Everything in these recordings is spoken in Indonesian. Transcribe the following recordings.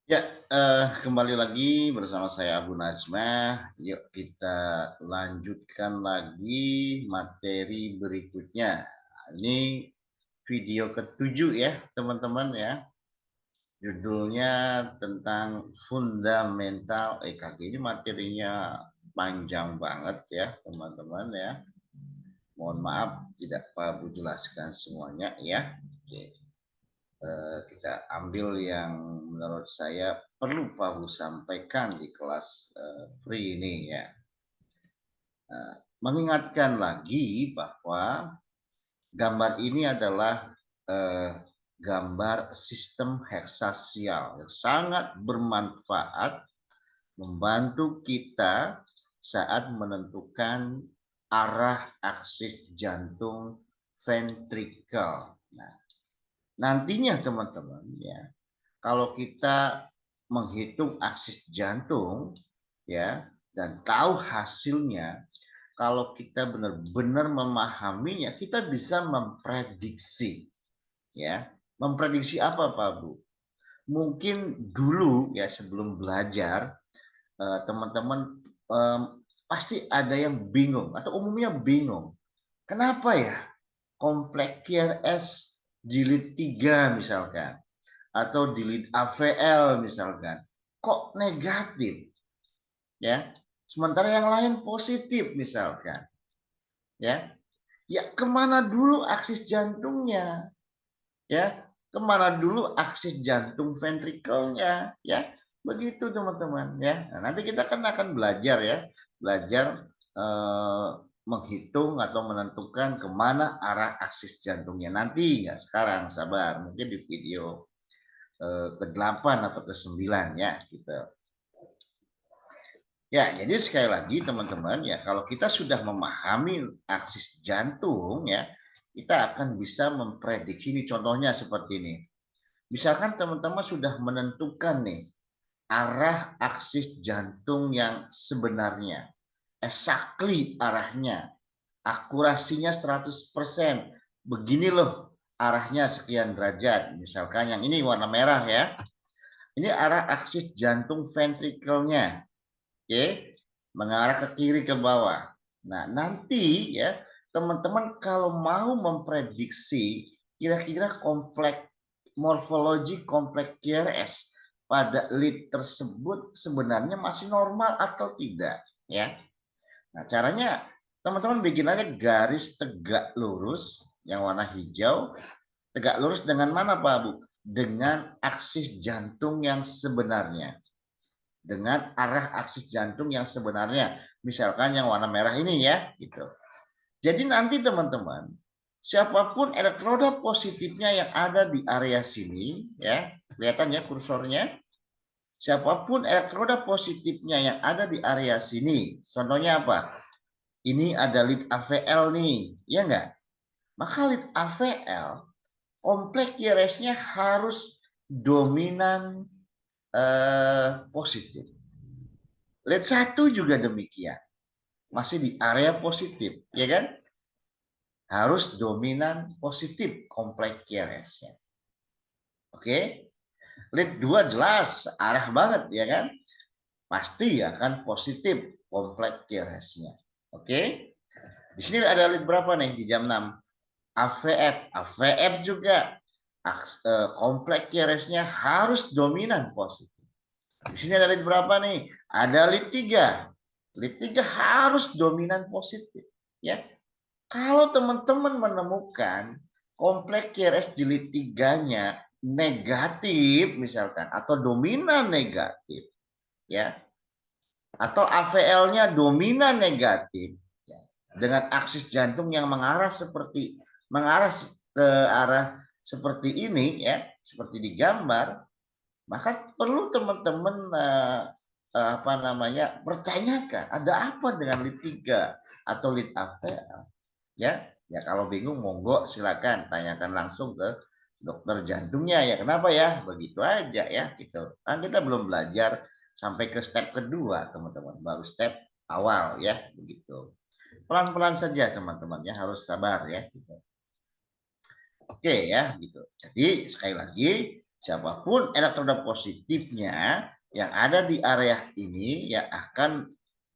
Ya, kembali lagi bersama saya Abu Najmah. Yuk kita lanjutkan lagi materi berikutnya. Ini video ketujuh ya, teman-teman ya. Judulnya tentang fundamental EKG. Ini materinya panjang banget ya, teman-teman ya. Mohon maaf tidak Pak Bu jelaskan semuanya ya. Oke. Kita ambil yang menurut saya perlu Pak Bu sampaikan di kelas free ini ya. Mengingatkan lagi bahwa gambar ini adalah eh, gambar sistem heksasial yang sangat bermanfaat membantu kita saat menentukan arah aksis jantung ventrikel. Nah, nantinya teman-teman ya, kalau kita menghitung aksis jantung ya dan tahu hasilnya, kalau kita benar-benar memahaminya, kita bisa memprediksi ya. Memprediksi apa Pak Bu? Mungkin dulu ya sebelum belajar teman-teman pasti ada yang bingung atau umumnya bingung. Kenapa ya kompleks QRS jilid 3 misalkan atau di lead AVL misalkan, kok negatif ya, sementara yang lain positif misalkan ya. Ya kemana dulu aksis jantungnya ya, kemana dulu aksis jantung ventrikelnya ya, begitu teman-teman ya. Nah, nanti kita kan akan belajar ya, belajar eh, menghitung atau menentukan kemana arah aksis jantungnya nanti, nggak sekarang, sabar, mungkin di video ke-8 atau ke-9 ya gitu. Ya, jadi sekali lagi teman-teman ya, kalau kita sudah memahami aksis jantung ya, kita akan bisa memprediksi ini, contohnya seperti ini. Misalkan teman-teman sudah menentukan nih arah aksis jantung yang sebenarnya, exactly arahnya, akurasinya 100%. Begini loh arahnya sekian derajat. Misalkan yang ini warna merah ya. Ini arah aksis jantung ventrikelnya. Oke, mengarah ke kiri ke bawah. Nah, nanti ya teman-teman kalau mau memprediksi kira-kira kompleks morfologi kompleks QRS pada lead tersebut sebenarnya masih normal atau tidak ya. Nah, caranya teman-teman bikin aja garis tegak lurus yang warna hijau, tegak lurus dengan mana Pak Bu? Dengan aksis jantung yang sebenarnya, dengan arah aksis jantung yang sebenarnya. Misalkan yang warna merah ini ya, gitu. Jadi nanti teman-teman, siapapun elektroda positifnya yang ada di area sini, ya, kelihatan ya kursornya. Siapapun elektroda positifnya yang ada di area sini, contohnya apa? Ini ada lead AVL nih, ya enggak? Maka lead AVL, kompleks QRS-nya harus dominan positif. Lead 1 juga demikian, masih di area positif, ya kan? Harus dominan positif kompleks QRS-nya. Oke? Lead 2 jelas arah banget, ya kan? Pasti akan positif kompleks QRS-nya. Oke? Di sini ada lead berapa nih di jam 6? AVF. AVF juga kompleks QRS-nya harus dominan positif. Di sini ada lead berapa nih? Ada lead 3. Lead 3 harus dominan positif, ya. Kalau teman-teman menemukan kompleks QRS jilid 3-nya negatif misalkan atau dominan negatif ya, atau AVL-nya dominan negatif ya, dengan aksis jantung yang mengarah ke arah seperti ini ya, seperti di gambar, maka perlu teman-teman apa namanya pertanyakan ada apa dengan lead 3 atau lead AVL ya. Ya kalau bingung monggo silakan tanyakan langsung ke dokter jantungnya ya, kenapa ya, begitu aja ya gitu kan. Kita belum belajar sampai ke step kedua teman-teman, baru step awal ya, begitu. Pelan-pelan saja teman-teman ya, harus sabar ya gitu. Oke ya gitu. Jadi sekali lagi Siapapun elektroda positifnya yang ada di area ini yang akan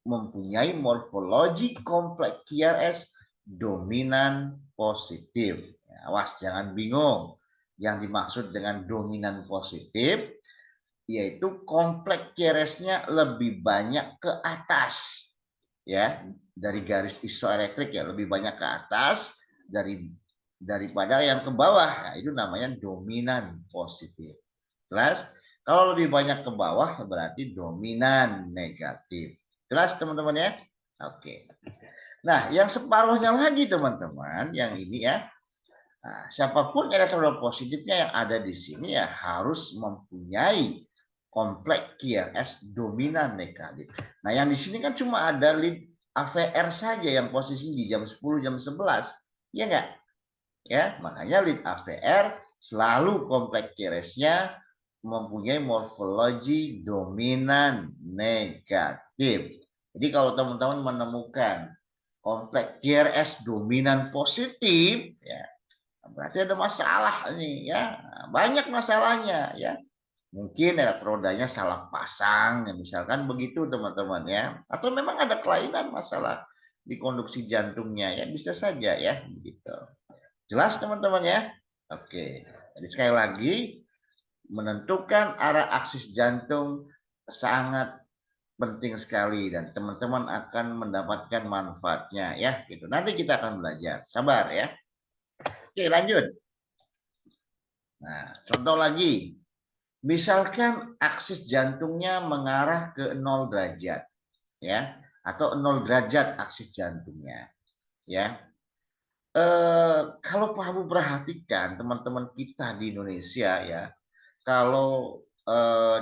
mempunyai morfologi kompleks QRS dominan positif. Ya, awas jangan bingung. Yang dimaksud dengan dominan positif yaitu kompleks QRS-nya lebih banyak ke atas, ya, dari garis isoelektrik ya, lebih banyak ke atas daripada yang ke bawah. Nah, itu namanya dominan positif. Jelas? Kalau lebih banyak ke bawah berarti dominan negatif. Jelas teman-teman ya? Oke. Nah, yang separuhnya lagi teman-teman, yang ini ya. Nah, siapapun elektroda positifnya yang ada di sini ya harus mempunyai kompleks QRS dominan negatif. Nah, yang di sini kan cuma ada lead AVR saja yang posisi di jam 10, jam 11. Ya enggak? Ya, makanya lead AVR selalu kompleks QRS-nya mempunyai morfologi dominan negatif. Jadi kalau teman-teman menemukan kompleks QRS dominan positif, ya berarti ada masalah nih ya, banyak masalahnya ya. Mungkin elektrodanya salah pasang, ya misalkan begitu teman-teman ya. Atau memang ada kelainan masalah di konduksi jantungnya ya, bisa saja ya begitu. Jelas teman-teman ya? Oke. Jadi sekali lagi menentukan arah aksis jantung sangat penting sekali dan teman-teman akan mendapatkan manfaatnya ya gitu. Nanti kita akan belajar. Sabar ya. Oke, lanjut. Nah, contoh lagi. Misalkan aksis jantungnya mengarah ke 0 derajat ya atau 0 derajat aksis jantungnya ya. Kalau kamu perhatikan teman-teman kita di Indonesia ya, kalau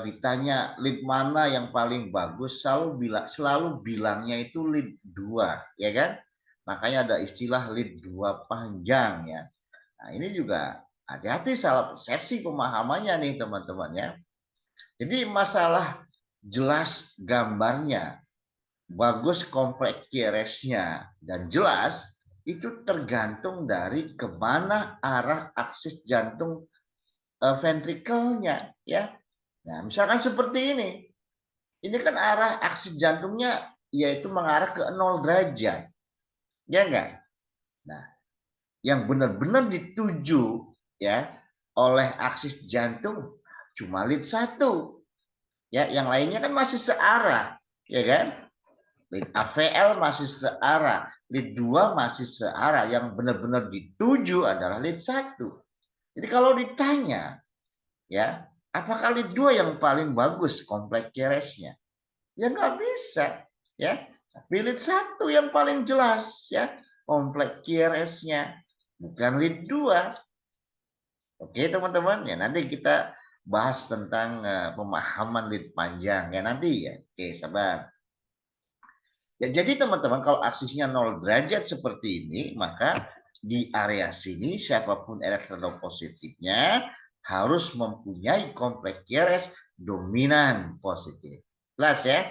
ditanya lead mana yang paling bagus selalu bilangnya itu lead 2 ya kan? Makanya ada istilah lead 2 panjang ya. Nah, ini juga hati-hati salah persepsi pemahamannya nih teman-teman ya. Jadi masalah jelas gambarnya, bagus kompleks QRS-nya dan jelas itu tergantung dari kemana arah aksis jantung ventrikelnya ya. Nah, misalkan seperti ini. Ini kan arah aksis jantungnya yaitu mengarah ke 0 derajat. Ya enggak? Nah, yang benar-benar dituju ya oleh aksis jantung cuma lead 1. Ya, yang lainnya kan masih searah, ya kan? Lead AVL masih searah, lead 2 masih searah, yang benar-benar dituju adalah lead 1. Jadi kalau ditanya, ya, apakah lead 2 yang paling bagus kompleks QRS-nya? Ya nggak bisa, ya. Tapi lead 1 yang paling jelas, ya, kompleks QRS-nya, bukan lead 2. Oke teman-teman, ya nanti kita bahas tentang pemahaman lead panjang ya nanti ya. Oke, sabar. Ya, jadi teman-teman kalau aksisnya 0 derajat seperti ini, maka di area sini siapapun elektroda positifnya harus mempunyai kompleks QRS dominan positif. Jelas ya?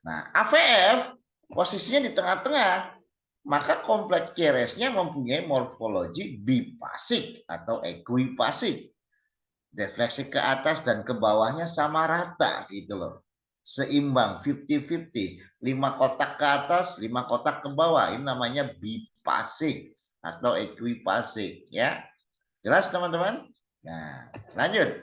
Nah, AVF posisinya di tengah-tengah, maka kompleks QRS-nya mempunyai morfologi bipasik atau ekuipasik. Defleksi ke atas dan ke bawahnya sama rata gitu loh. Seimbang 50-50. 5 kotak ke atas, 5 kotak ke bawah. Ini namanya bipasik atau ekuipasik ya. Jelas teman-teman? Nah, lanjut.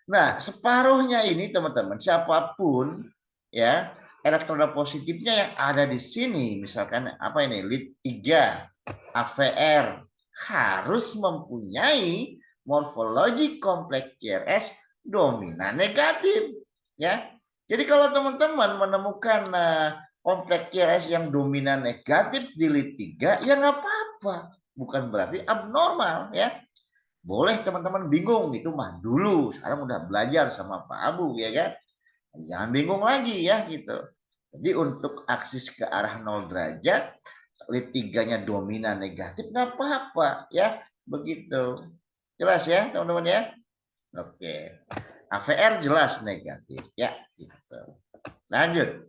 Nah, separuhnya ini teman-teman, siapapun ya, elektroda positifnya yang ada di sini, misalkan apa ini, lead 3, AVR, harus mempunyai morfologi kompleks QRS dominan negatif. Ya, jadi kalau teman-teman menemukan kompleks QRS yang dominan negatif di lead 3, ya nggak apa-apa. Bukan berarti abnormal ya. Boleh teman-teman bingung itu mah dulu, sekarang udah belajar sama Pak Abu ya kan. Jangan bingung lagi ya gitu. Jadi untuk aksis ke arah 0 derajat, lead 3-nya dominan negatif nggak apa-apa ya. Begitu. Jelas ya teman-teman ya? Oke. AVR jelas negatif ya gitu. Lanjut.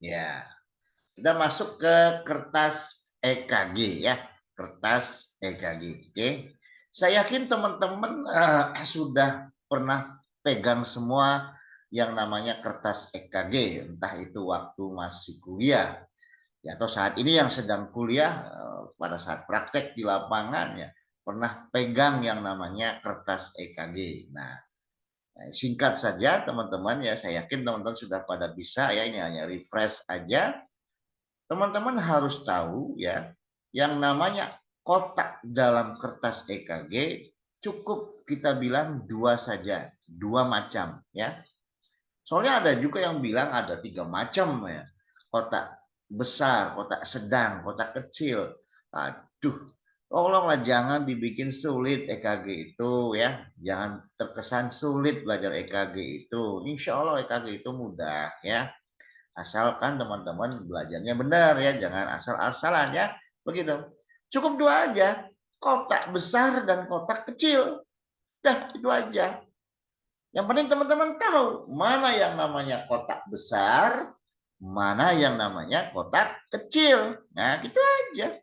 Ya. Kita masuk ke kertas EKG ya. Kertas EKG. Oke. Saya yakin teman-teman sudah pernah pegang semua yang namanya kertas EKG, entah itu waktu masih kuliah, ya, atau saat ini yang sedang kuliah, pada saat praktek di lapangan ya, pernah pegang yang namanya kertas EKG. Nah, singkat saja teman-teman ya, saya yakin teman-teman sudah pada bisa ya, ini hanya refresh aja. Teman-teman harus tahu ya, yang namanya kotak dalam kertas EKG cukup kita bilang dua saja, dua macam ya. Soalnya ada juga yang bilang ada 3 macam ya. Kotak besar, kotak sedang, kotak kecil. Aduh, tolonglah jangan dibikin sulit EKG itu ya. Jangan terkesan sulit belajar EKG itu. Insya Allah EKG itu mudah ya. Asalkan teman-teman belajarnya benar ya, jangan asal-asalan ya. Begitu. Cukup dua aja, kotak besar dan kotak kecil. Dah, itu aja. Yang penting teman-teman tahu mana yang namanya kotak besar, mana yang namanya kotak kecil. Nah, gitu aja.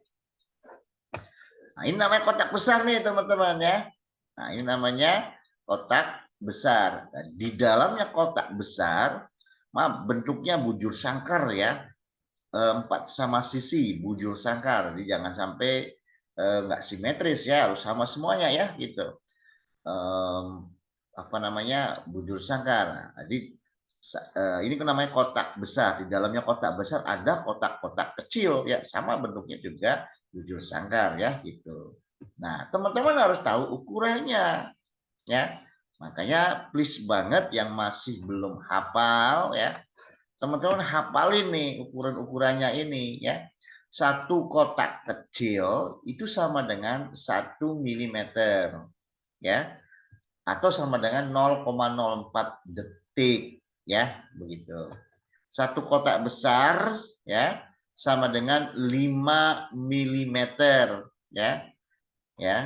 Nah, ini namanya kotak besar nih teman-teman ya. Nah, ini namanya kotak besar. Dan di dalamnya kotak besar, maaf, bentuknya bujur sangkar ya. 4 sama sisi bujur sangkar. Jadi jangan sampai nggak simetris ya, harus sama semuanya ya gitu. Apa namanya, bujur sangkar. Nah, jadi ini kan namanya kotak besar. Di dalamnya kotak besar ada kotak-kotak kecil ya, sama bentuknya juga bujur sangkar ya gitu. Nah, teman-teman harus tahu ukurannya ya. Makanya please banget yang masih belum hafal ya, teman-teman hafalin nih ukuran-ukurannya ini ya. Satu kotak kecil itu sama dengan 1 mm ya, atau sama dengan 0,04 detik ya, begitu. Satu kotak besar ya sama dengan 5 mm ya, ya,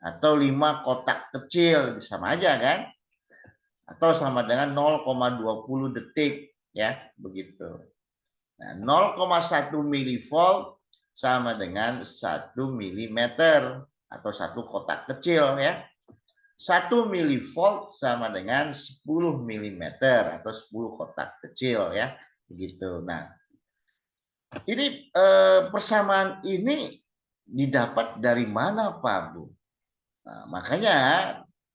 atau 5 kotak kecil sama aja kan, atau sama dengan 0,20 detik ya, begitu. Nah, 0,1 milivolt sama dengan 1 mm atau satu kotak kecil ya. 1 milivolt sama dengan 10 mm atau 10 kotak kecil ya, begitu. Nah, ini persamaan ini didapat dari mana Pak Bu? Nah, makanya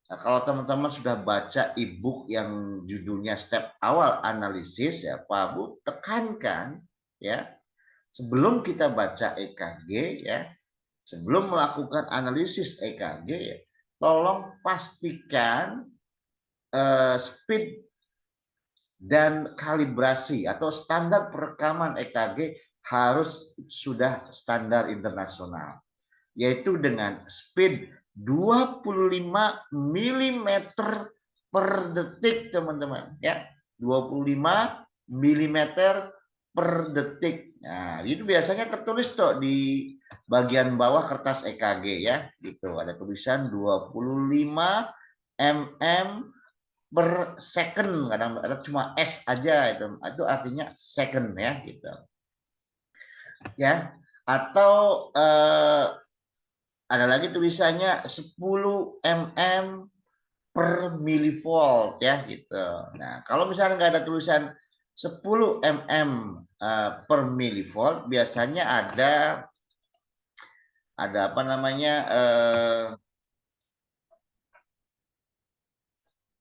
kalau teman-teman sudah baca e-book yang judulnya Step Awal Analisis ya, Pak Bu tekankan ya, sebelum kita baca EKG ya, sebelum melakukan analisis EKG, tolong pastikan speed dan kalibrasi atau standar perekaman EKG harus sudah standar internasional, yaitu dengan speed 25 mm per detik teman-teman ya, 25 mm per detik. Nah, itu biasanya tertulis tuh di bagian bawah kertas EKG ya, gitu. Ada tulisan 25 mm per second, kadang ada cuma S aja itu artinya second ya, gitu. Ya, atau ada lagi tulisannya 10 mm per milivolt ya gitu. Nah, kalau misalnya nggak ada tulisan 10 mm per milivolt, biasanya ada apa namanya,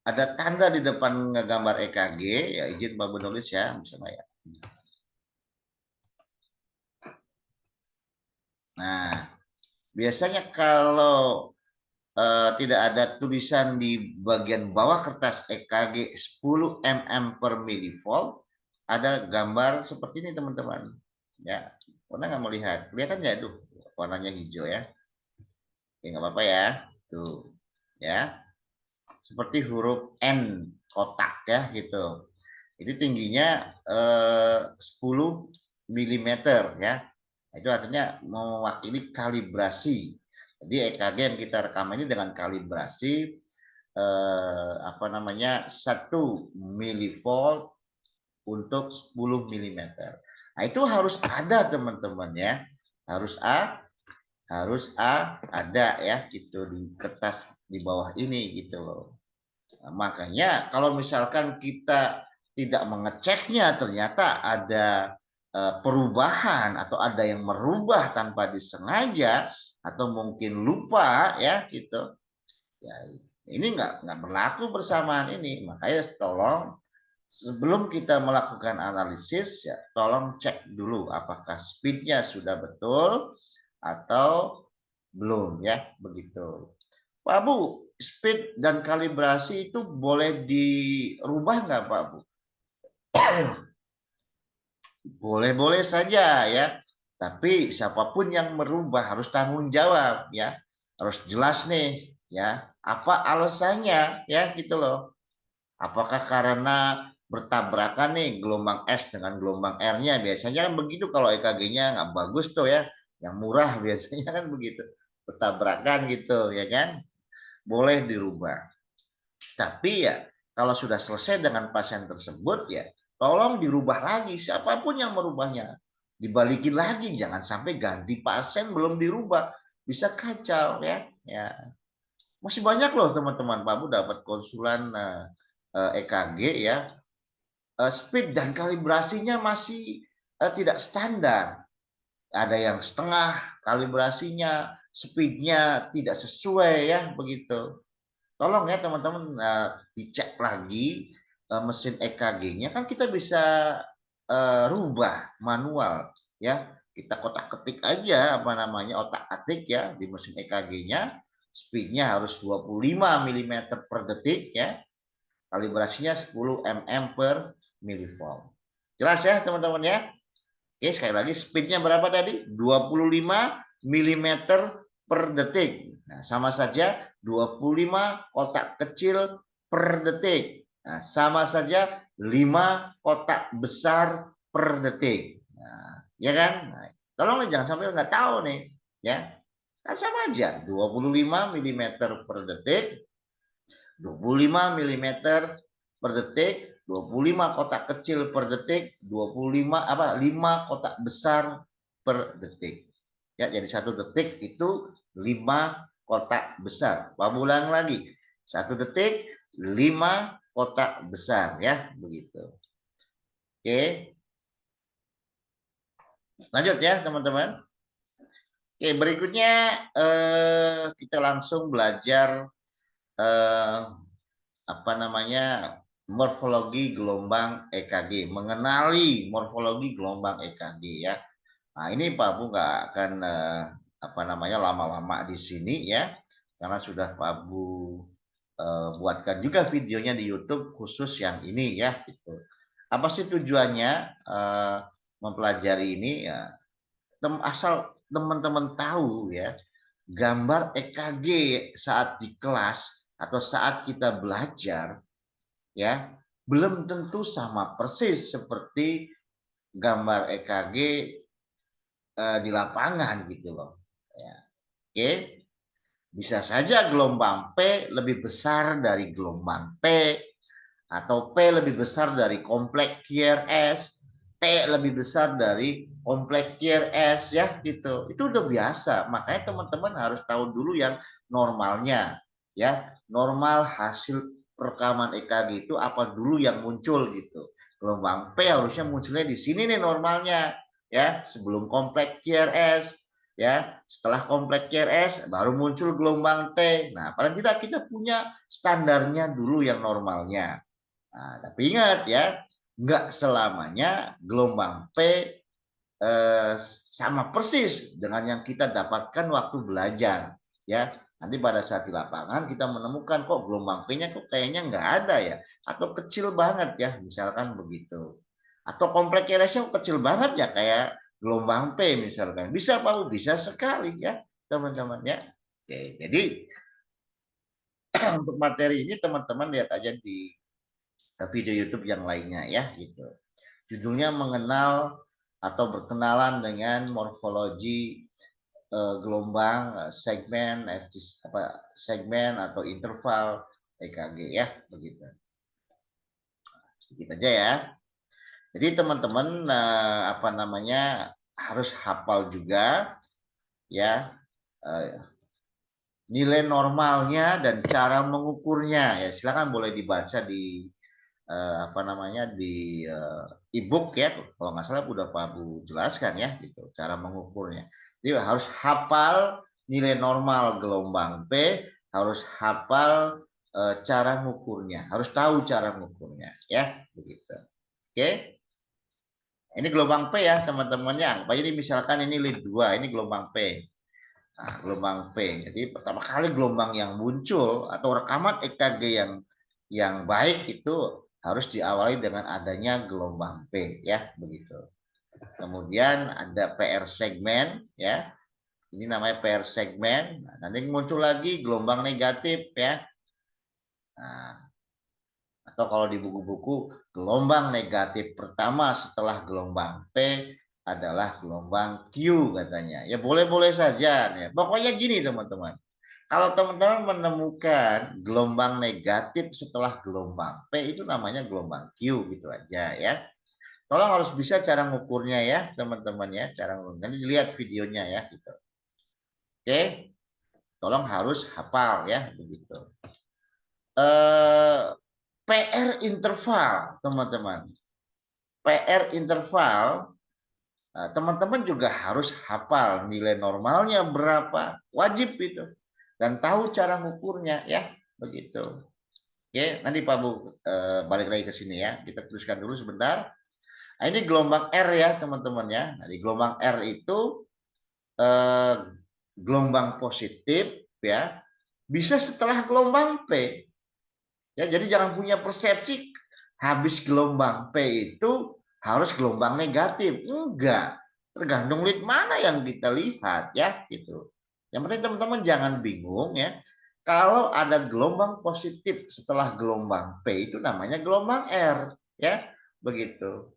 ada tanda di depan gambar EKG ya, izin Pak menulis ya, misalnya ya. Nah, biasanya kalau tidak ada tulisan di bagian bawah kertas EKG 10 mm per milivolt, ada gambar seperti ini teman-teman. Ya, pernah nggak melihat? Kelihatan nggak tuh warnanya hijau ya? Ya nggak apa-apa ya. Tuh, ya. Seperti huruf N kotak ya gitu. Itu tingginya 10 mm ya. Itu artinya mewakili kalibrasi. Jadi EKG yang kita rekam ini dengan kalibrasi apa namanya 1 milivolt untuk 10 mm. Nah, itu harus ada teman-teman ya. Harus harus ada ya gitu di kertas di bawah ini gitu loh. Nah, makanya kalau misalkan kita tidak mengeceknya ternyata ada perubahan atau ada yang merubah tanpa disengaja atau mungkin lupa ya gitu. Ya ini nggak berlaku bersamaan ini. Makanya tolong sebelum kita melakukan analisis ya tolong cek dulu apakah speednya sudah betul atau belum ya begitu. Pak Bu, speed dan kalibrasi itu boleh dirubah nggak Pak Bu? Boleh-boleh saja ya. Tapi siapapun yang merubah harus tanggung jawab ya. Harus jelas nih ya. Apa alasannya ya gitu loh. Apakah karena bertabrakan nih gelombang S dengan gelombang R-nya? Biasanya kan begitu kalau EKG-nya nggak bagus tuh ya. Yang murah biasanya kan begitu. Bertabrakan gitu ya kan. Boleh dirubah. Tapi ya kalau sudah selesai dengan pasien tersebut ya tolong dirubah lagi siapapun yang merubahnya. Dibalikin lagi jangan sampai ganti pasien belum dirubah. Bisa kacau ya. Ya. Masih banyak loh teman-teman Pak Bu dapat konsulan EKG ya. Speed dan kalibrasinya masih tidak standar. Ada yang setengah kalibrasinya, speednya tidak sesuai ya begitu. Tolong ya teman-teman dicek lagi mesin EKG-nya kan kita bisa rubah manual ya. Kita kotak-ketik aja apa namanya otak-atik ya di mesin EKG-nya. Speednya harus 25 mm per detik ya. Kalibrasinya 10 mm per milivolt. Jelas ya teman-teman ya. Oke, sekali lagi speednya berapa tadi? 25 mm per detik. Nah, sama saja 25 kotak kecil per detik. Nah, sama saja 5 kotak besar per detik. Nah, ya kan? Nah, tolong jangan sampai nggak tahu nih, ya. Kan sama aja, 25 mm per detik, 25 mm per detik, 25 kotak kecil per detik, 25 5 kotak besar per detik. Ya, jadi 1 detik itu 5 kotak besar. Pak ulang lagi. 1 detik 5 kotak besar ya, begitu. Oke. Lanjut ya, teman-teman. Oke, berikutnya kita langsung belajar eh, apa namanya morfologi gelombang EKG, mengenali morfologi gelombang EKG ya. Nah ini Pak Bu nggak akan apa namanya lama-lama di sini ya, karena sudah Pak Bu buatkan juga videonya di YouTube khusus yang ini ya. Gitu. Apa sih tujuannya mempelajari ini ya? Asal teman-teman tahu ya, gambar EKG saat di kelas atau saat kita belajar ya belum tentu sama persis seperti gambar EKG di lapangan gitu loh. Ya. Oke, bisa saja gelombang P lebih besar dari gelombang T atau P lebih besar dari kompleks QRS, T lebih besar dari kompleks QRS ya gitu. Itu udah biasa. Makanya teman-teman harus tahu dulu yang normalnya ya. Normal hasil rekaman EKG itu apa dulu yang muncul gitu. Gelombang P harusnya munculnya di sini nih normalnya ya, sebelum kompleks QRS ya. Setelah kompleks QRS baru muncul gelombang T. Nah, paling tidak kita punya standarnya dulu yang normalnya. Nah, tapi ingat ya, nggak selamanya gelombang P sama persis dengan yang kita dapatkan waktu belajar. Ya, nanti pada saat di lapangan kita menemukan kok gelombang P-nya kok kayaknya nggak ada ya, atau kecil banget ya, misalkan begitu. Atau kompleks ratio kecil banget ya kayak gelombang P misalkan. Bisa Pak? Bisa sekali ya, teman-teman ya. Oke, jadi untuk materi ini teman-teman lihat aja di video YouTube yang lainnya ya gitu. Judulnya mengenal atau berkenalan dengan morfologi gelombang segmen segmen atau interval EKG ya begitu. Sedikit aja ya. Jadi teman-teman apa namanya harus hafal juga ya nilai normalnya dan cara mengukurnya. Ya, silakan boleh dibaca di apa namanya di e-book ya. Kalau nggak salah udah Pak Bu jelaskan ya gitu cara mengukurnya. Jadi harus hafal nilai normal gelombang P, harus hafal cara mengukurnya, harus tahu cara mengukurnya ya begitu. Oke. Ini gelombang P ya teman-temannya. Anggap aja ini misalkan ini lead 2, ini gelombang P. Nah, gelombang P. Jadi pertama kali gelombang yang muncul atau rekaman EKG yang baik itu harus diawali dengan adanya gelombang P ya begitu. Kemudian ada PR segmen ya. Ini namanya PR segmen. Nah, nanti muncul lagi gelombang negatif ya. Nah, atau kalau di buku-buku gelombang negatif pertama setelah gelombang P adalah gelombang Q katanya. Ya boleh-boleh saja ya. Pokoknya gini teman-teman. Kalau teman-teman menemukan gelombang negatif setelah gelombang P itu namanya gelombang Q gitu aja ya. Tolong harus bisa cara ngukurnya ya teman-teman ya. Cara ngukur. Nanti dilihat videonya ya gitu. Oke. Tolong harus hafal ya begitu. PR interval teman-teman. PR interval teman-teman juga harus hafal nilai normalnya berapa. Wajib itu. Dan tahu cara ngukurnya ya begitu. Oke, nanti Pak Bu balik lagi ke sini ya. Kita teruskan dulu sebentar. Nah, ini gelombang R ya teman-teman ya. Nah, di gelombang R itu eh, gelombang positif ya. Bisa setelah gelombang P. Ya, jadi jangan punya persepsi habis gelombang P itu harus gelombang negatif. Enggak. Tergantung lead mana yang kita lihat ya gitu. Yang penting teman-teman jangan bingung ya. Kalau ada gelombang positif setelah gelombang P itu namanya gelombang R ya. Begitu.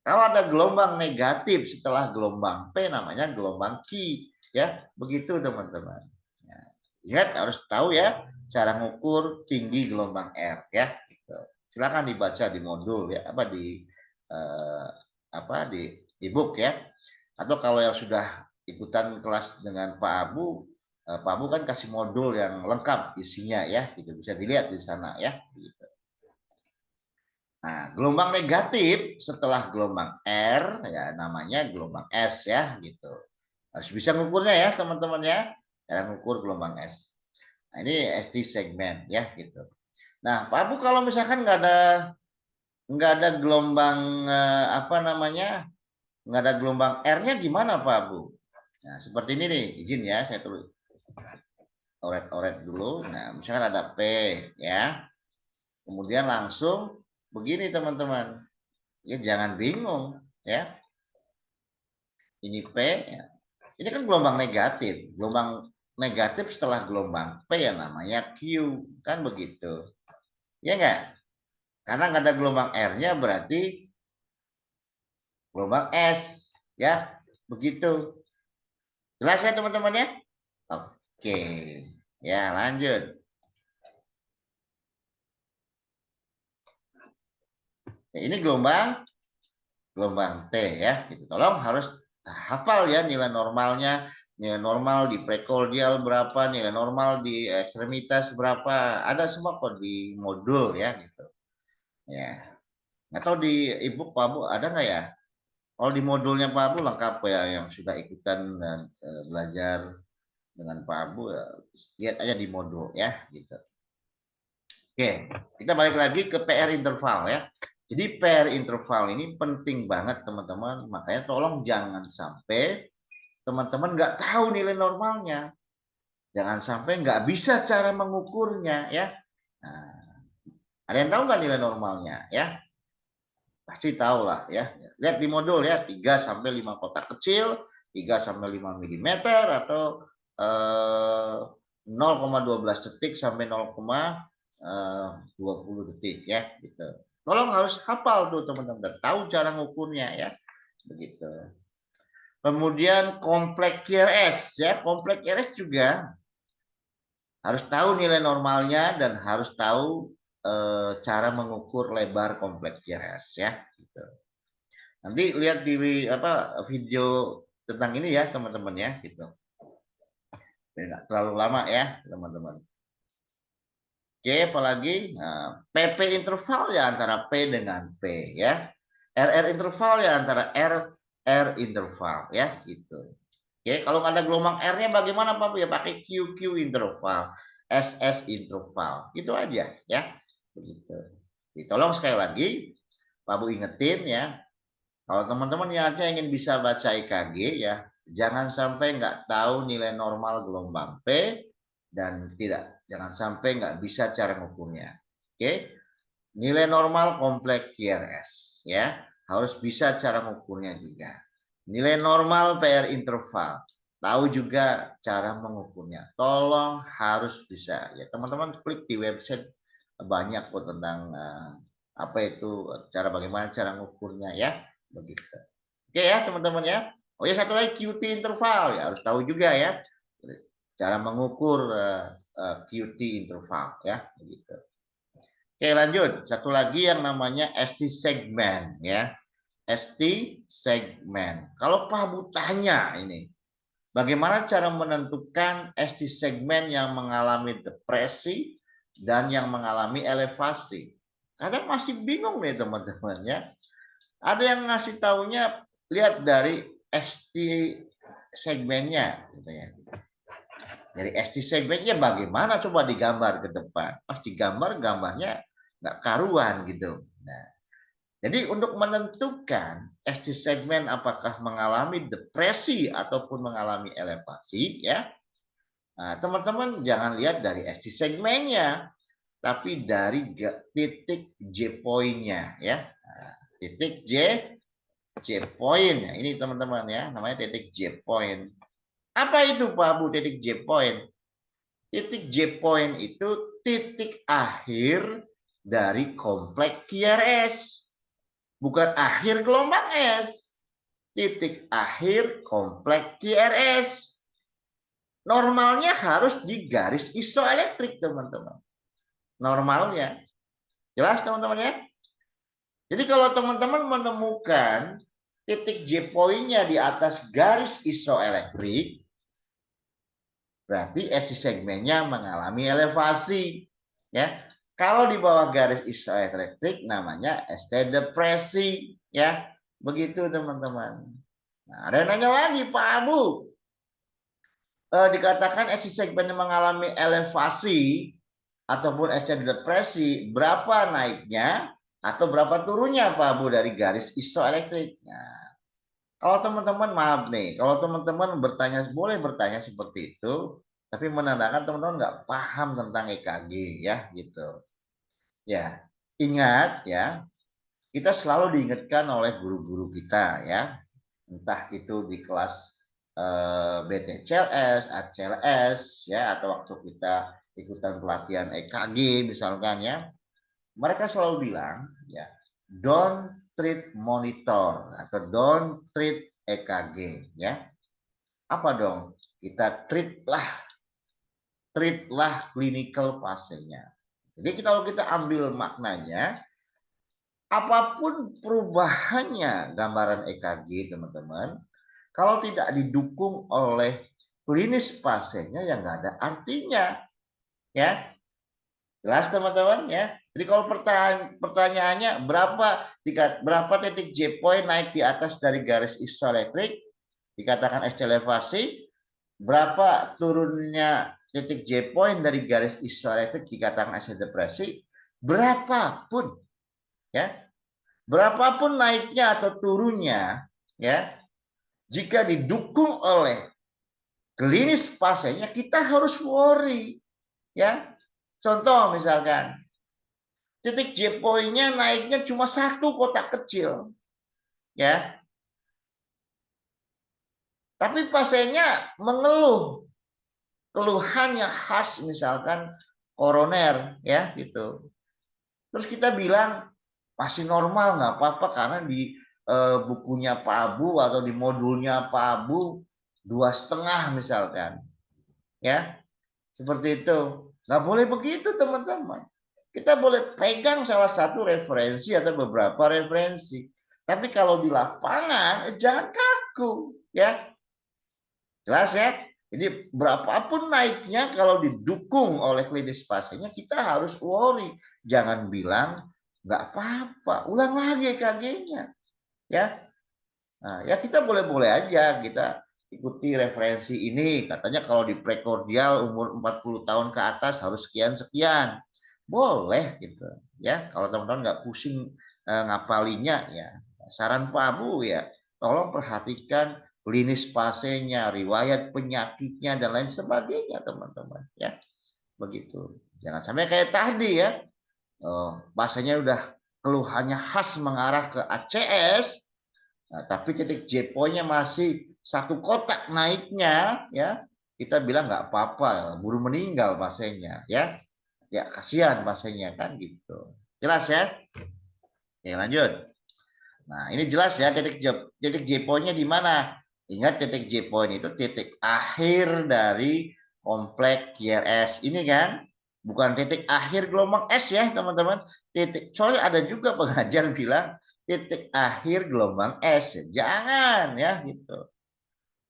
Kalau ada gelombang negatif setelah gelombang P namanya gelombang Q ya. Begitu teman-teman. Nah, lihat harus tahu ya cara ngukur tinggi gelombang R ya. Gitu. Silakan dibaca di modul ya apa di eh, apa di e-book ya. Atau kalau yang sudah ikutan kelas dengan Pak Abu, Pak Abu kan kasih modul yang lengkap isinya ya, gitu bisa dilihat di sana ya. Gitu. Nah, gelombang negatif setelah gelombang R ya namanya gelombang S ya, gitu. Harus bisa ngukurnya ya teman-teman ya, cara ngukur gelombang S. Nah, ini ST segmen ya, gitu. Nah, Pak Abu kalau misalkan nggak ada gelombang apa namanya, nggak ada gelombang R-nya gimana Pak Abu? Nah, seperti ini nih, izin ya, saya tulis oret-oret dulu. Nah, misalkan ada P ya. Kemudian langsung begini teman-teman. Ya jangan bingung ya. Ini P ya. Ini kan gelombang negatif. Gelombang negatif setelah gelombang P ya namanya Q. Kan begitu. Ya enggak? Karena nggak ada gelombang R-nya berarti gelombang S. Ya, begitu. Jelas ya teman-teman ya? Oke. Ya, lanjut. Ya, ini gelombang T ya. Gitu. Tolong harus hafal ya nilai normalnya. Nilai normal di prekordial berapa, nilai normal di ekstremitas berapa. Ada semua kok di modul ya gitu. Ya. Nggak tahu di e-book Pak Bu ada nggak ya? Kalau di modulnya Pak Bu lengkap ya yang sudah ikutan dan belajar dengan Pak Bu ya, lihat aja di modul ya gitu. Oke, kita balik lagi ke PR interval ya. Jadi PR interval ini penting banget teman-teman. Makanya tolong jangan sampai teman-teman nggak tahu nilai normalnya. Jangan sampai nggak bisa cara mengukurnya ya. Nah, ada yang tahu nggak nilai normalnya ya? Pasti tahu lah ya. Lihat di modul ya 3 sampai 5 kotak kecil, 3 sampai 5 mm atau 0,12 detik sampai 0,20 detik ya gitu. Tolong harus hafal tuh teman-teman, tahu cara ngukurnya ya. Begitu. Kemudian kompleks QRS ya, kompleks QRS juga harus tahu nilai normalnya dan harus tahu cara mengukur lebar kompleks QRS ya. Gitu. Nanti lihat di apa video tentang ini ya teman-teman ya gitu. Nggak terlalu lama ya, teman-teman. Oke, apalagi nah, PP interval ya antara P dengan P ya. RR interval ya antara R interval ya gitu. Oke, kalau nggak ada gelombang R-nya bagaimana Pak? Ya pakai QQ interval, SS interval. Itu aja ya. Begitu. Tolong sekali lagi Pak Bu ingetin ya. Kalau teman-teman niatnya ingin bisa baca EKG ya, jangan sampai nggak tahu nilai normal gelombang P dan jangan sampai nggak bisa cara mengukurnya. Oke, nilai normal kompleks QRS ya, harus bisa cara mengukurnya juga. Nilai normal PR interval, tahu juga cara mengukurnya. Tolong harus bisa ya teman-teman, klik di website banyak kok tentang apa itu bagaimana cara mengukurnya ya begitu. Oke ya teman-teman ya. Oh ya satu lagi QT interval ya harus tahu juga ya cara mengukur QT interval ya begitu. Oke lanjut satu lagi yang namanya ST segmen ya. ST segmen. Kalau Pak Bu tanya ini bagaimana cara menentukan ST segmen yang mengalami depresi dan yang mengalami elevasi? Kadang masih bingung nih teman-teman ya. Ada yang ngasih taunya lihat dari ST segmennya gitu ya. Dari ST segmennya bagaimana coba digambar ke depan. Pas digambar gambarnya nggak karuan gitu. Nah, jadi untuk menentukan ST segmen apakah mengalami depresi ataupun mengalami elevasi ya. Nah, teman-teman jangan lihat dari ST segmennya, tapi dari titik J point-nya ya. Nah, titik J point ya. Ini teman-teman ya, namanya titik J point. Apa itu Pak Bu titik J point? Titik J point itu titik akhir dari kompleks QRS. Bukan akhir gelombang S. Titik akhir kompleks QRS. Normalnya harus di garis isoelektrik teman-teman. Normalnya. Jelas teman-teman ya? Jadi kalau teman-teman menemukan titik J point-nya di atas garis isoelektrik, berarti ST segmennya mengalami elevasi. Ya, kalau di bawah garis isoelektrik namanya ST depresi. Ya, begitu teman-teman. Nah, ada yang nanya lagi, Pak Abu, dikatakan ST segmen mengalami elevasi ataupun ST depresi, berapa naiknya atau berapa turunnya Pak Abu dari garis isoelektrik? Nah, kalau teman-teman maaf nih, kalau teman-teman bertanya boleh bertanya seperti itu, tapi menandakan teman-teman nggak paham tentang EKG ya gitu. Ya, ingat ya, kita selalu diingatkan oleh guru-guru kita ya, entah itu di kelas BTCLS, ACLS ya, atau waktu kita ikutan pelatihan EKG misalkan ya, mereka selalu bilang ya, don't treat monitor atau don't treat EKG ya. Apa dong? Kita treatlah clinical pasiennya. Jadi kalau kita ambil maknanya, apapun perubahannya gambaran EKG teman-teman, kalau tidak didukung oleh klinis pasiennya ya nggak ada artinya. Ya, jelas teman-teman ya. Jadi kalau pertanyaannya berapa titik J point naik di atas dari garis isoelektrik dikatakan ST elevasi, berapa turunnya titik J point dari garis isoelektrik dikatakan ST depresi, berapapun ya, berapapun naiknya atau turunnya ya, jika didukung oleh klinis pasiennya kita harus worry ya. Contoh misalkan titik J point-nya naiknya cuma satu kotak kecil ya, tapi pasiennya mengeluh keluhan yang khas misalkan koroner ya gitu, terus kita bilang masih normal nggak apa-apa karena di bukunya Pak Abu atau di modulnya Pak Abu 2,5 misalkan ya, seperti itu. Nggak boleh begitu teman-teman. Kita boleh pegang salah satu referensi atau beberapa referensi. Tapi kalau di lapangan, jangan kaku. Ya, jelas ya? Jadi berapapun naiknya kalau didukung oleh klinis pasiennya kita harus worry. Jangan bilang nggak apa-apa, ulang lagi EKG-nya ya. Nah, ya kita boleh-boleh aja kita ikuti referensi ini. Katanya kalau di prekordial umur 40 tahun ke atas harus sekian-sekian. Boleh gitu ya. Kalau teman-teman nggak pusing ngapalinya ya. Saran Pak Abu ya, tolong perhatikan klinis pasiennya, riwayat penyakitnya dan lain sebagainya teman-teman ya. Begitu. Jangan sampai kayak tadi ya. Pasiennya udah keluhannya khas mengarah ke ACS. Nah, tapi titik J point-nya masih satu kotak naiknya ya, kita bilang nggak apa-apa, buru meninggal pasiennya ya. Ya kasihan pasiennya kan gitu. Jelas ya? Oke, lanjut. Nah, ini jelas ya titik J point-nya di mana? Ingat titik J point itu titik akhir dari kompleks QRS. Ini kan bukan titik akhir gelombang S ya, teman-teman. Soalnya ada juga pengajar bilang titik akhir gelombang S. Jangan ya gitu.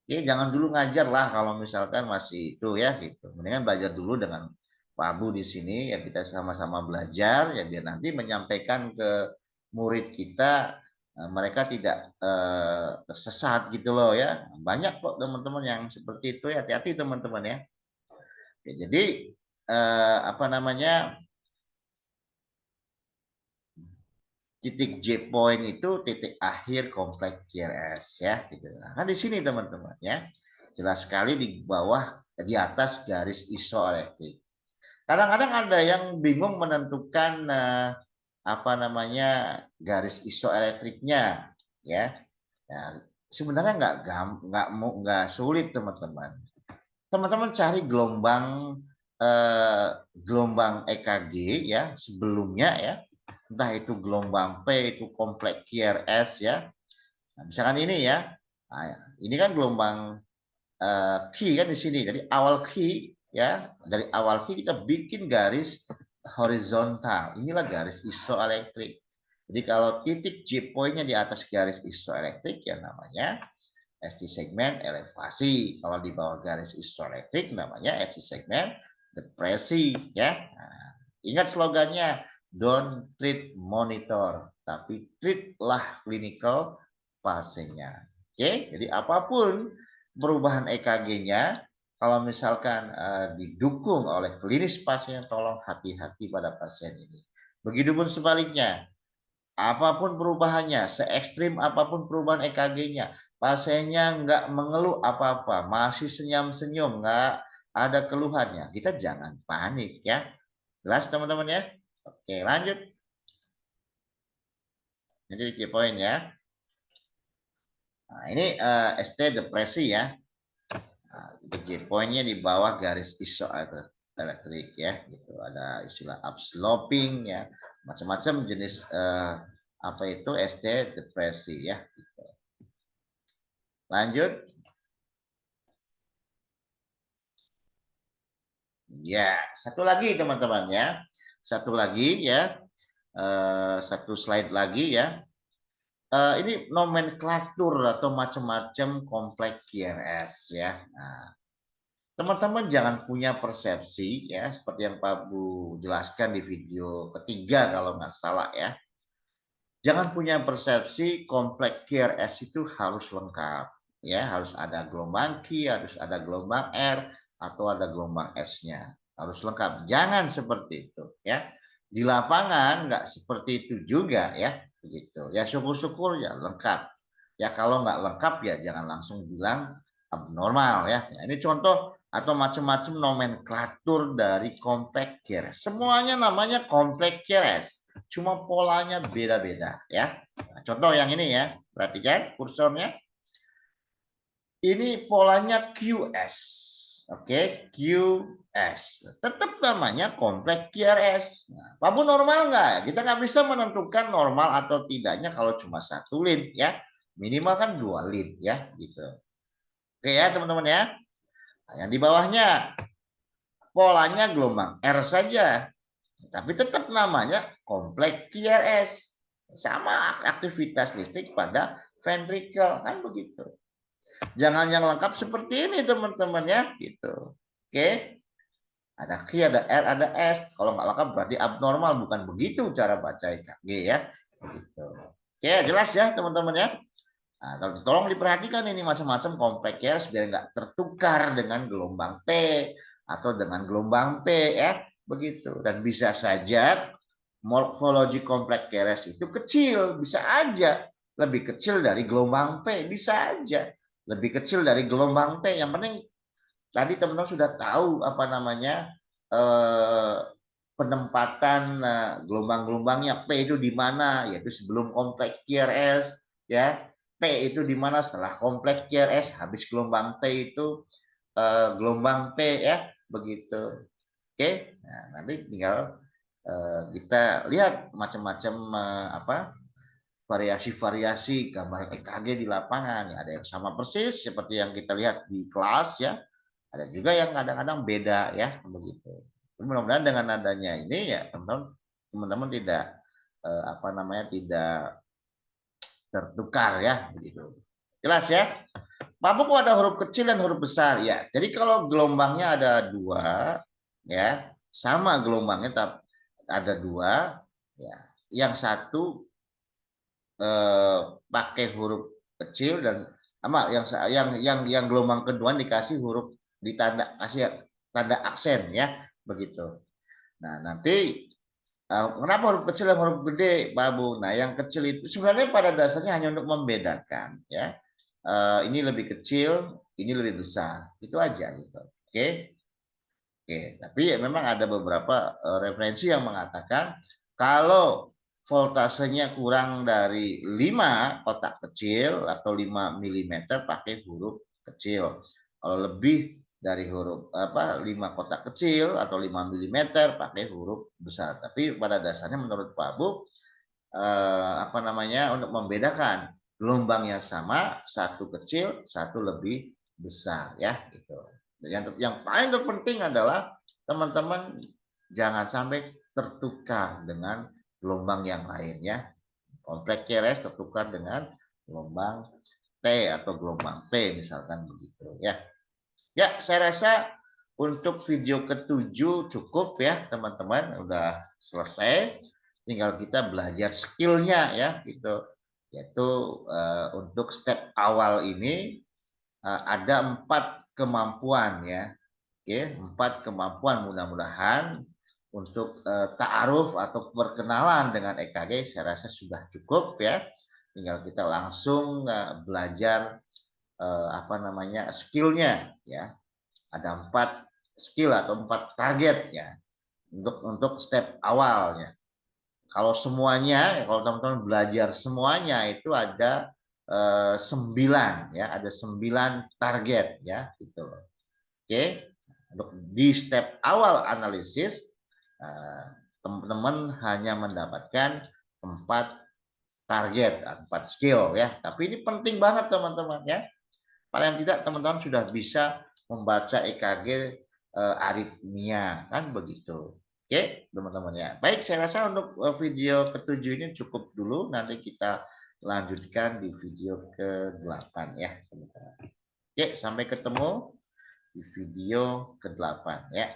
Oke, jangan dulu ngajar lah kalau misalkan masih itu ya gitu. Mendingan belajar dulu dengan Pak Abu di sini ya, kita sama-sama belajar ya biar nanti menyampaikan ke murid kita mereka tidak tersesat gitu loh ya. Banyak kok teman-teman yang seperti itu ya. Hati-hati teman-teman ya. Oke, jadi apa namanya? Titik J point itu titik akhir kompleks QRS ya gitu. Nah, di sini teman-teman ya. Jelas sekali di bawah di atas garis isoelektrik. Kadang-kadang ada yang bingung menentukan apa namanya garis isoelektriknya ya. Ya, sebenarnya nggak sulit teman-teman. Teman-teman cari gelombang EKG ya sebelumnya ya, entah itu gelombang P itu kompleks QRS ya. Nah, misalkan ini ya, nah, ini kan gelombang key kan di sini. Jadi awal key ya, dari awal key kita bikin garis horizontal. Inilah garis isoelektrik. Jadi kalau titik J point-nya di atas garis isoelektrik ya namanya ST segmen elevasi. Kalau di bawah garis isoelektrik namanya ST segmen depresi ya. Nah, ingat slogannya, don't treat monitor, tapi treatlah clinical pasiennya. Oke, jadi apapun perubahan EKG-nya, kalau misalkan didukung oleh klinis pasien, tolong hati-hati pada pasien ini. Begitupun sebaliknya, apapun perubahannya, se ekstrim apapun perubahan EKG-nya, pasiennya nggak mengeluh apa-apa, masih senyum-senyum, nggak ada keluhannya, kita jangan panik ya. Jelas teman-teman ya? Oke, lanjut. Jadi key point ya. Nah, ini ST depresi ya. Nah, key point-nya di bawah garis isoelektrik ya. Gitu. Ada istilah upsloping ya. Macam-macam jenis apa itu ST depresi ya. Gitu. Lanjut. Ya, satu lagi teman-teman ya. Satu lagi ya. Satu slide lagi ya. Ini nomenklatur atau macam-macam kompleks QRS ya. Nah, teman-teman jangan punya persepsi ya seperti yang Pak Bu jelaskan di video ketiga kalau nggak salah ya. Jangan punya persepsi kompleks QRS itu harus lengkap ya, harus ada gelombang Q, harus ada gelombang R atau ada gelombang S-nya. Harus lengkap. Jangan seperti itu ya. Di lapangan nggak seperti itu juga ya, begitu. Ya syukur-syukur ya lengkap. Ya kalau nggak lengkap ya jangan langsung bilang abnormal ya. Ya ini contoh atau macam-macam nomenklatur dari kompleks QRS. Semuanya namanya kompleks QRS. Cuma polanya beda-beda ya. Nah, contoh yang ini ya, perhatikan kursornya. Ini polanya QS. Oke, QS. Tetap namanya kompleks QRS. Nah, Pak Bu normal nggak? Kita nggak bisa menentukan normal atau tidaknya kalau cuma satu lead ya. Minimal kan 2 lead ya, gitu. Oke ya teman-teman ya. Nah, yang di bawahnya polanya gelombang R saja. Tapi tetap namanya kompleks QRS. Sama aktivitas listrik pada ventricle kan begitu. Jangan yang lengkap seperti ini teman-teman ya, gitu. Oke. Ada Q, ada R, ada S. Kalau nggak lengkap berarti abnormal, bukan begitu cara baca EKG ya. Gitu. Oke, jelas ya teman-teman ya. Nah, tolong diperhatikan ini macam-macam kompleks ya, biar nggak tertukar dengan gelombang T atau dengan gelombang P ya, begitu. Dan bisa saja morfologi kompleks keres itu kecil, bisa aja lebih kecil dari gelombang P, bisa aja lebih kecil dari gelombang T. Yang penting tadi teman-teman sudah tahu apa namanya eh, penempatan gelombang-gelombangnya. P itu di mana, yaitu sebelum kompleks QRS ya. T itu di mana setelah kompleks QRS, habis gelombang T itu gelombang P ya, begitu. Oke, nah, nanti tinggal kita lihat macam-macam apa variasi-variasi gambar EKG di lapangan. Ada yang sama persis seperti yang kita lihat di kelas ya, ada juga yang kadang-kadang beda ya, begitu. Mudah-mudahan dengan adanya ini ya teman-teman tidak apa namanya tidak tertukar ya, begitu. Jelas ya? Pak Bu, ada huruf kecil dan huruf besar ya. Jadi kalau gelombangnya ada dua ya, sama gelombangnya tapi ada dua ya. Yang satu pakai huruf kecil dan sama yang gelombang kedua dikasih huruf ditanda kasih tanda aksen ya, begitu. Nah, nanti kenapa huruf kecil dan huruf gede, Pak Bu? Nah, yang kecil itu sebenarnya pada dasarnya hanya untuk membedakan ya. Ini lebih kecil, ini lebih besar. Itu aja gitu. Oke. Oke, tapi memang ada beberapa referensi yang mengatakan kalau voltasenya kurang dari 5 kotak kecil atau 5 milimeter pakai huruf kecil. Kalau lebih dari huruf 5 kotak kecil atau 5 milimeter pakai huruf besar. Tapi pada dasarnya menurut Pak Bu apa namanya untuk membedakan gelombang yang sama, satu kecil, satu lebih besar ya gitu. Yang paling terpenting adalah teman-teman jangan sampai tertukar dengan gelombang yang lain ya. Kompleks keres tertukar dengan gelombang T atau gelombang P misalkan begitu ya. Ya, saya rasa untuk video ketujuh cukup ya teman-teman, udah selesai. Tinggal kita belajar skillnya ya gitu. Yaitu untuk step awal ini ada 4 kemampuan ya. Oke, 4 kemampuan mudah-mudahan untuk ta'aruf atau perkenalan dengan EKG saya rasa sudah cukup ya. Tinggal kita langsung belajar apa namanya skillnya ya. Ada 4 skill atau 4 target ya untuk step awalnya. Kalau semuanya, kalau teman-teman belajar semuanya itu ada 9 ya, ada 9 target ya gitu. Oke, untuk di step awal analisis teman-teman hanya mendapatkan 4 target, 4 skill ya. Tapi ini penting banget teman-teman ya. Paling tidak teman-teman sudah bisa membaca EKG aritmia kan begitu. Oke, teman-teman ya. Baik, saya rasa untuk video ketujuh ini cukup dulu. Nanti kita lanjutkan di video ke-8 ya, teman-teman. Oke, sampai ketemu di video ke-8 ya.